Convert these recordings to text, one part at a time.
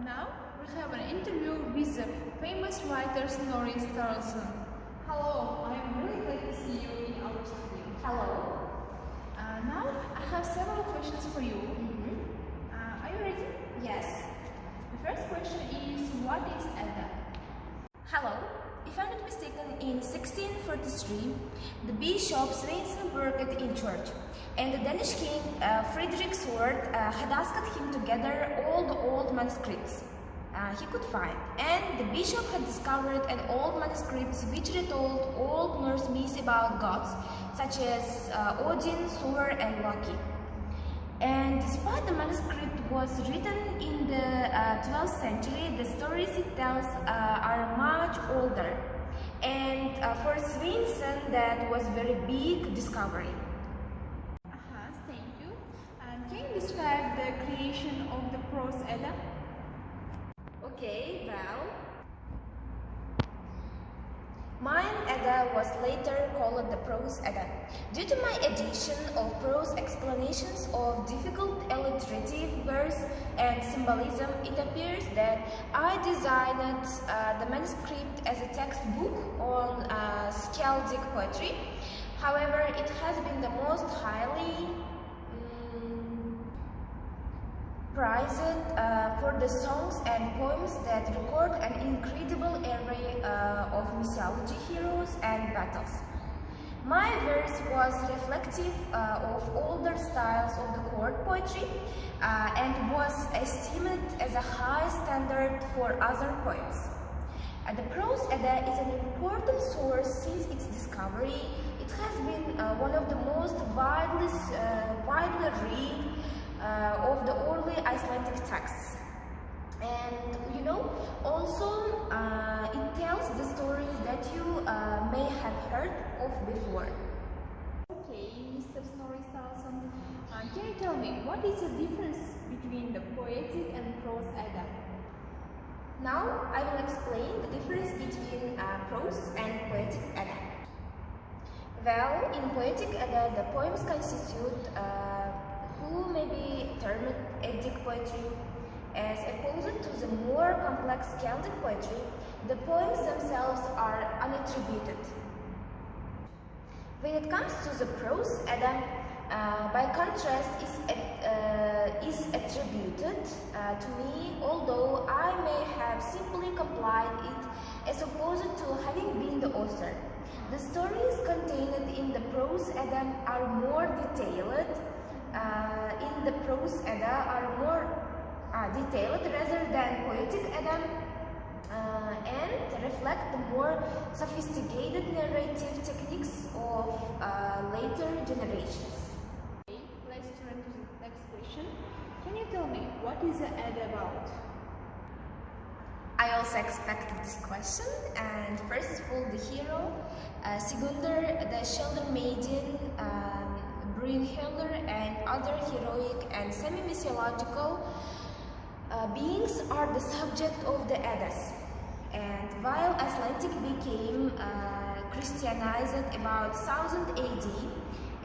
Now we have an interview with the famous writer Snorri Sturluson. Hello, I am really glad to see you in our studio. Hello. Now I have several questions for you. Are you ready? Yes. The first question is, what is Edda? Hello. If I'm not mistaken, in 1643, the bishop Sveinson worked in church, and the Danish king Frederick Sword had asked him to gather all the old manuscripts he could find. And the bishop had discovered an old manuscript which retold old Norse myths about gods, such as Odin, Thor, and Loki. And despite the manuscript was written in the 12th century, the stories it tells are much older. And for Sveinson, that was very big discovery. Thank you. And can you describe the creation of the prose Edda? Okay, well, mine Edda was later called the Prose Edda. Due to my addition of prose explanations of difficult alliterative verse and symbolism, it appears that I designed the manuscript as a textbook on skaldic poetry. However, it has been the most highly prized for the songs and poems that record an incredible array of mythology heroes and battles. My verse was reflective of older styles of the court poetry and was esteemed as a high standard for other poets. The Prose Edda is an important source since its discovery. It has been one of the most widely read of the early Icelandic texts. And also it tells the stories that you may have heard of before. Okay, Mr. Snorri Sturluson, can you tell me what is the difference between the poetic and prose Edda? Now I will explain the difference between prose and poetic Edda. Well, in poetic Edda, the poems constitute who may be termed Eddic poetry. As opposed to the more complex Celtic poetry, the poems themselves are unattributed. When it comes to the prose Edda, by contrast, is attributed to me, although I may have simply complied it as opposed to having been the author. The stories contained in the prose Edda are more detailed. In the prose Edda are more detailed rather than poetic Edda and reflect the more sophisticated narrative techniques of later generations. Okay, let's turn to the next question. Can you tell me what is the Edda about? I also expected this question, and first of all, the hero, Sigurdur, the Shelter Maiden, Brynhildr, and other heroic and semi-mythological beings are the subject of the Eddas. And while Icelandic became Christianized about 1000 AD,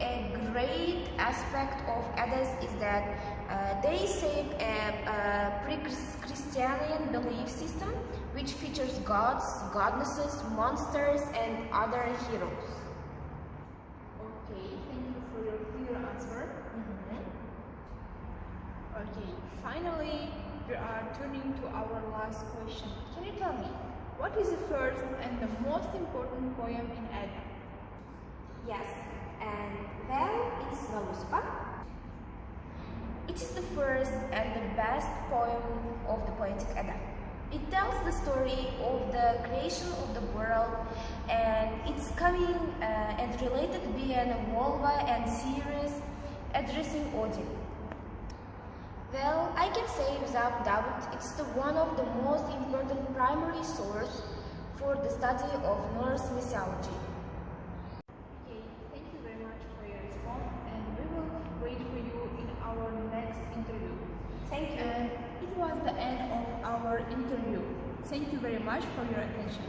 a great aspect of Eddas is that they save a pre-Christian belief system which features gods, goddesses, monsters, and other heroes. Okay, thank you for your clear answer. Okay, finally, we are turning to our last question. Can you tell me, what is the first and the most important poem in Edda? Yes, and well, it's Völuspá. It is the first and the best poem of the poetic Edda. It tells the story of the creation of the world, and it's coming and related via a Volva and Ceres addressing Odin. Well, I can say without doubt it's one of the most important primary source for the study of Norse mythology. Okay, thank you very much for your response, and we will wait for you in our next interview. Thank you. And it was the end of our interview. Thank you very much for your attention.